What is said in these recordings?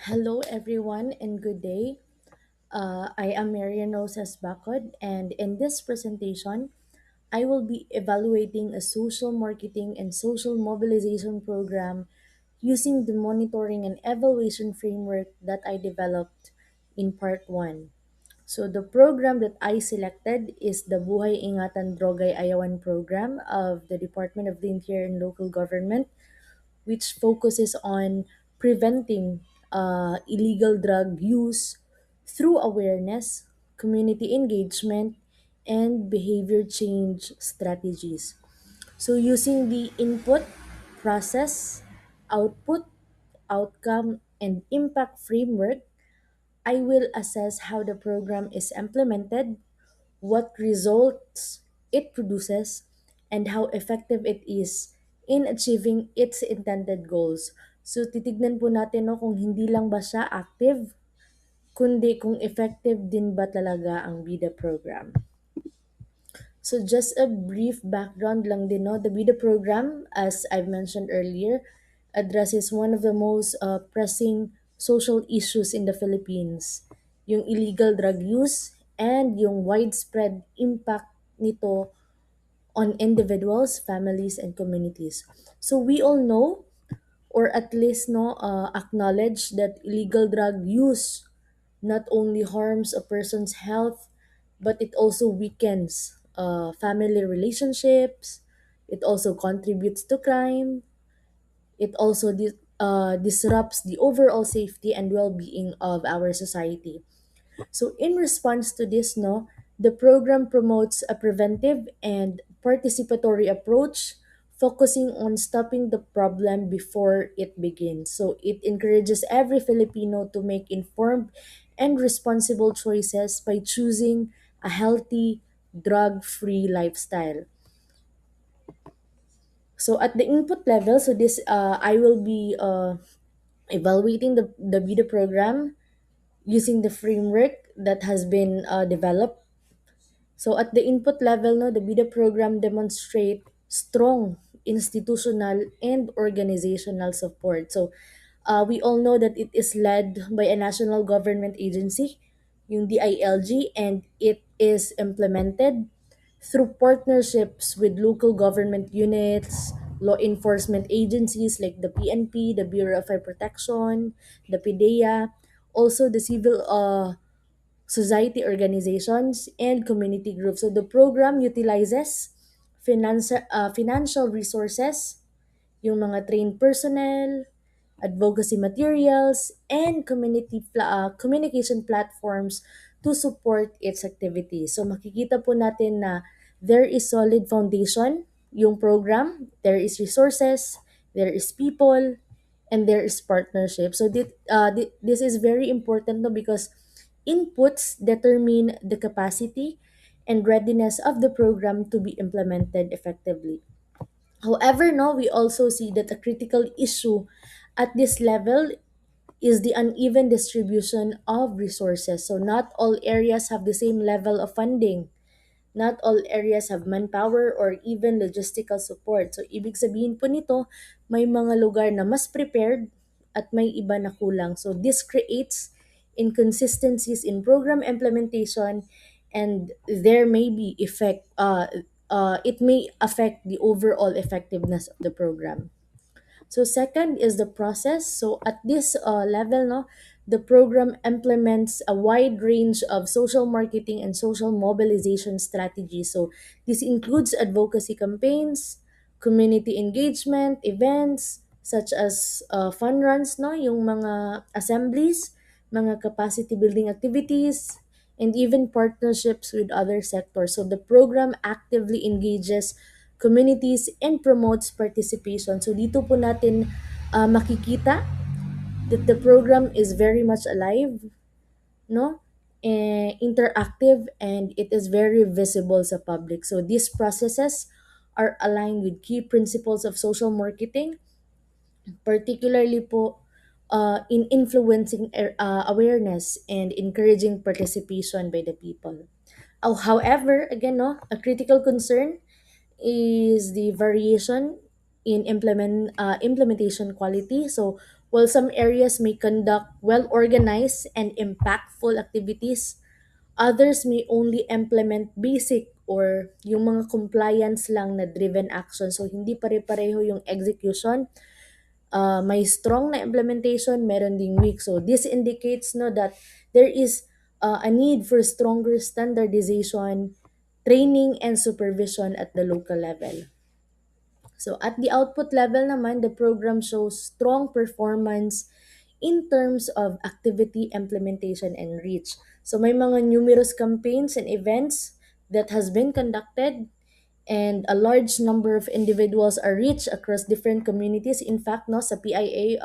Hello, everyone, and good day. I am Marian Rosas Bacod, and in this presentation, I will be evaluating a social marketing and social mobilization program using the monitoring and evaluation framework that I developed in part 1. So, the program that I selected is the Buhay Ingatan Drogay Ayawan program of the Department of the Interior and Local Government, which focuses on preventing illegal drug use through awareness, community engagement, and behavior change strategies. So, using the input, process, output, outcome, and impact framework, I will assess how the program is implemented, what results it produces, and how effective it is in achieving its intended goals. So titignan po natin no, kung hindi lang ba siya active, kundi kung effective din ba talaga ang BIDA program. So just a brief background lang din, no? The BIDA program, as I've mentioned earlier, addresses one of the most pressing social issues in the Philippines, yung illegal drug use and yung widespread impact nito on individuals, families, and communities. So we all know, or at least no, acknowledge that illegal drug use not only harms a person's health, but it also weakens family relationships. It also contributes to crime. It also disrupts the overall safety and well-being of our society. So in response to this, no, the program promotes a preventive and participatory approach focusing on stopping the problem before it begins. So it encourages every Filipino to make informed and responsible choices by choosing a healthy, drug-free lifestyle. So at the input level, so this I will be evaluating the video program using the framework that has been developed. So at the input level, no, the BIDA program demonstrate strong institutional and organizational support. So we all know that it is led by a national government agency, yung DILG, and it is implemented through partnerships with local government units, law enforcement agencies like the PNP, the Bureau of Fire Protection, the PDEA, also the civil society organizations, and community groups. So the program utilizes financial resources, yung mga trained personnel, advocacy materials, and communication platforms to support its activities. So makikita po natin na there is solid foundation yung program, there is resources, there is people, and there is partnership. So this is very important no, because inputs determine the capacity and readiness of the program to be implemented effectively. However, no, we also see that a critical issue at this level is the uneven distribution of resources. So not all areas have the same level of funding. Not all areas have manpower or even logistical support. So ibig sabihin po nito, may mga lugar na mas prepared at may iba na kulang. So this creates inconsistencies in program implementation, and there may be it may affect the overall effectiveness of the program. So second is the process. So at this level, no, the program implements a wide range of social marketing and social mobilization strategies. So this includes advocacy campaigns, community engagement, events such as fun runs, no, yung mga assemblies, mga capacity building activities, and even partnerships with other sectors. So the program actively engages communities and promotes participation. So dito po natin makikita that the program is very much alive, no? Interactive, and it is very visible sa public. So these processes are aligned with key principles of social marketing, particularly po in influencing awareness and encouraging participation by the people. However, again, no, a critical concern is the variation in implementation quality. So While some areas may conduct well organized and impactful activities, others may only implement basic or yung mga compliance lang na driven action. So hindi pare-pareho yung execution. May strong na implementation, meron ding weak. So this indicates no that there is a need for stronger standardization, training and supervision at the local level. So at the output level naman, the program shows strong performance in terms of activity implementation and reach. So may mga numerous campaigns and events that has been conducted, and a large number of individuals are reached across different communities. In fact, no, sa PIA,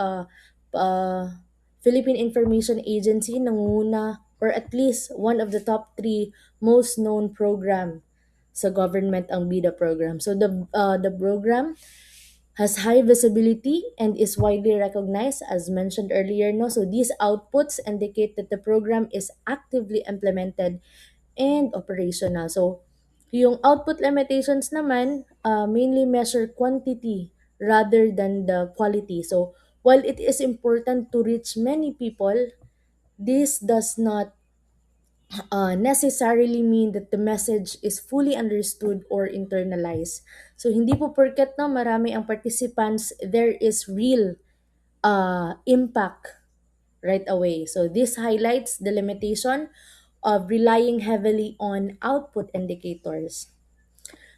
Philippine Information Agency, nanguna or at least one of the top three most known program sa government ang BIDA program. So the program has high visibility and is widely recognized as mentioned earlier, no. So these outputs indicate that the program is actively implemented and operational. So yung output limitations naman mainly measure quantity rather than the quality. So while it is important to reach many people, this does not necessarily mean that the message is fully understood or internalized. So hindi po porket na marami ang participants, there is real impact right away. So this highlights the limitation of relying heavily on output indicators.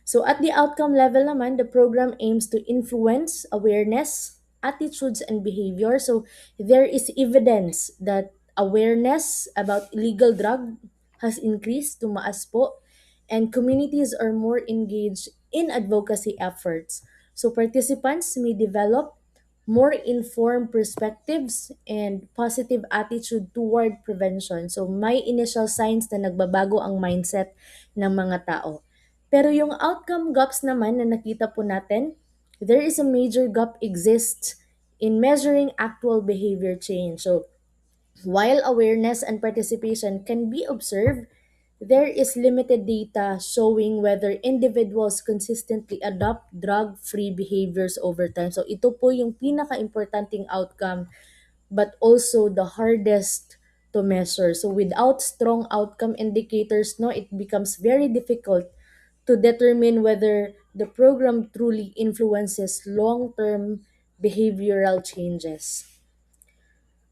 So at the outcome level naman, the program aims to influence awareness, attitudes, and behavior. So there is evidence that awareness about illegal drug has increased, tumaas po, and communities are more engaged in advocacy efforts. So participants may develop more informed perspectives and positive attitude toward prevention. So may initial signs na nagbabago ang mindset ng mga tao. Pero yung outcome gaps naman na nakita po natin, there is a major gap exists in measuring actual behavior change. So while awareness and participation can be observed, there is limited data showing whether individuals consistently adopt drug-free behaviors over time. So ito po yung pinaka-importanting outcome but also the hardest to measure. So without strong outcome indicators, no, it becomes very difficult to determine whether the program truly influences long-term behavioral changes.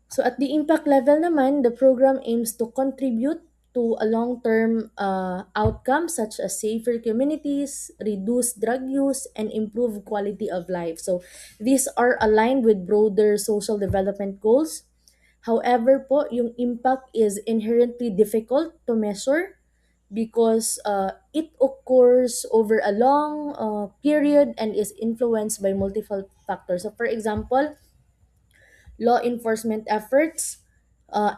So at the impact level naman, the program aims to contribute to a long-term outcome such as safer communities, reduce drug use, and improve quality of life. So these are aligned with broader social development goals. However po, yung impact is inherently difficult to measure because it occurs over a long period and is influenced by multiple factors. So for example, law enforcement efforts,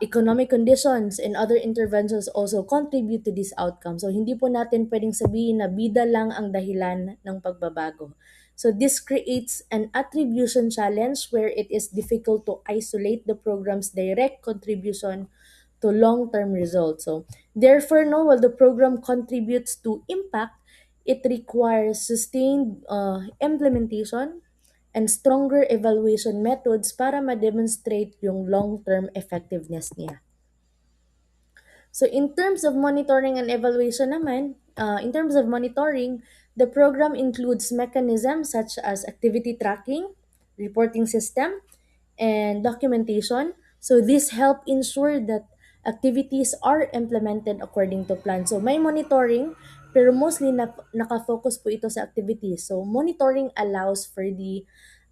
economic conditions, and other interventions also contribute to this outcome. So hindi po natin pwedeng sabihin na bida lang ang dahilan ng pagbabago. So this creates an attribution challenge where it is difficult to isolate the program's direct contribution to long-term results. So therefore, no, while the program contributes to impact, it requires sustained implementation and stronger evaluation methods para ma-demonstrate yung long-term effectiveness niya. So in terms of monitoring and evaluation naman, in terms of monitoring, the program includes mechanisms such as activity tracking, reporting system, and documentation. So this help ensure that activities are implemented according to plan. So may monitoring, pero mostly nakafocus po ito sa activities. So monitoring allows for the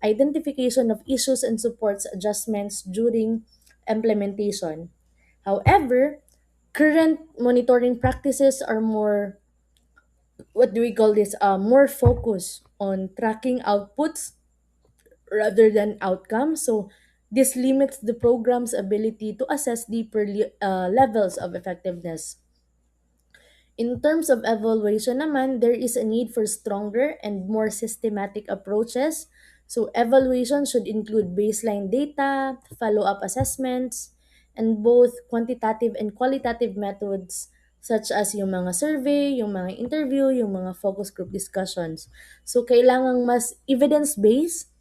identification of issues and supports adjustments during implementation. However, current monitoring practices are more, what do we call this, more focused on tracking outputs rather than outcomes. So this limits the program's ability to assess deeper levels of effectiveness. In terms of evaluation naman, there is a need for stronger and more systematic approaches. So evaluation should include baseline data, follow-up assessments, and both quantitative and qualitative methods such as yung mga survey, yung mga interview, yung mga focus group discussions. So kailangang mas evidence-based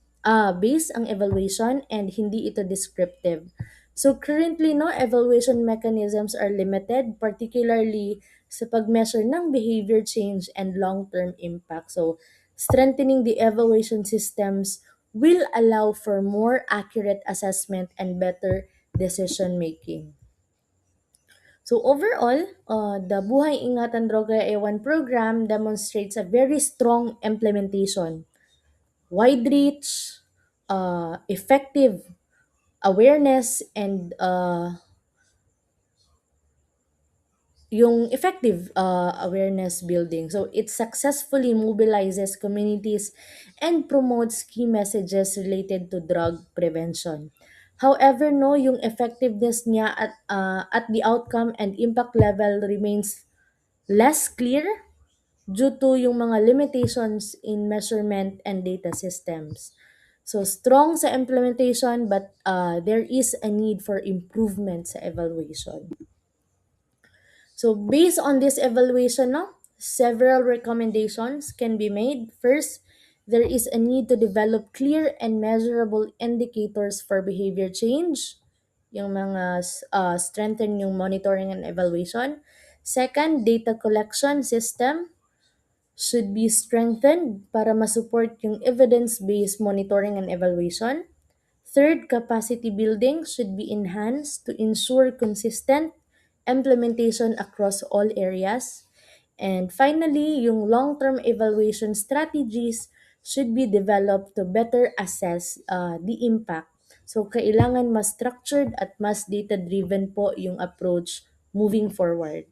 based ang evaluation and hindi ito descriptive. So currently, no, evaluation mechanisms are limited, particularly sa pag-measure ng behavior change and long-term impact. So strengthening the evaluation systems will allow for more accurate assessment and better decision making. So overall, the Buhay Ingatan Droga Ewan program demonstrates a very strong implementation, wide reach, effective awareness, and yung effective awareness building. So it successfully mobilizes communities and promotes key messages related to drug prevention. However, no, yung effectiveness niya at the outcome and impact level remains less clear due to yung mga limitations in measurement and data systems. So strong sa implementation, but there is a need for improvement sa evaluation. So based on this evaluation, no, several recommendations can be made. First, there is a need to develop clear and measurable indicators for behavior change, yung mga strengthen yung monitoring and evaluation. Second, data collection system should be strengthened para masupport yung evidence-based monitoring and evaluation. Third, capacity building should be enhanced to ensure consistent implementation across all areas. And finally, yung long-term evaluation strategies should be developed to better assess the impact. So, kailangan mas structured at mas data-driven po yung approach moving forward.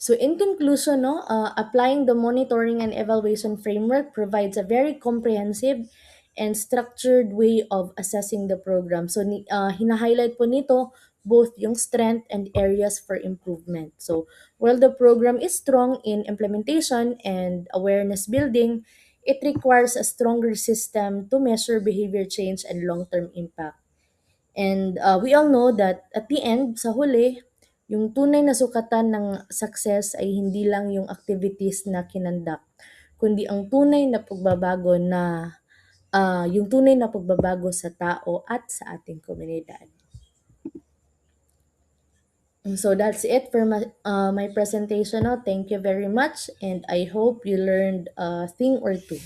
So in conclusion, no, applying the monitoring and evaluation framework provides a very comprehensive and structured way of assessing the program. So hina-highlight po nito both yung strength and areas for improvement. So while the program is strong in implementation and awareness building, it requires a stronger system to measure behavior change and long-term impact. And we all know that at the end, sa huli, yung tunay na sukatan ng success ay hindi lang yung activities na kinandak, kundi ang tunay na pagbabago na yung tunay na pagbabago sa tao at sa ating komunidad. So that's it for my presentation. No? Thank you very much, and I hope you learned a thing or two.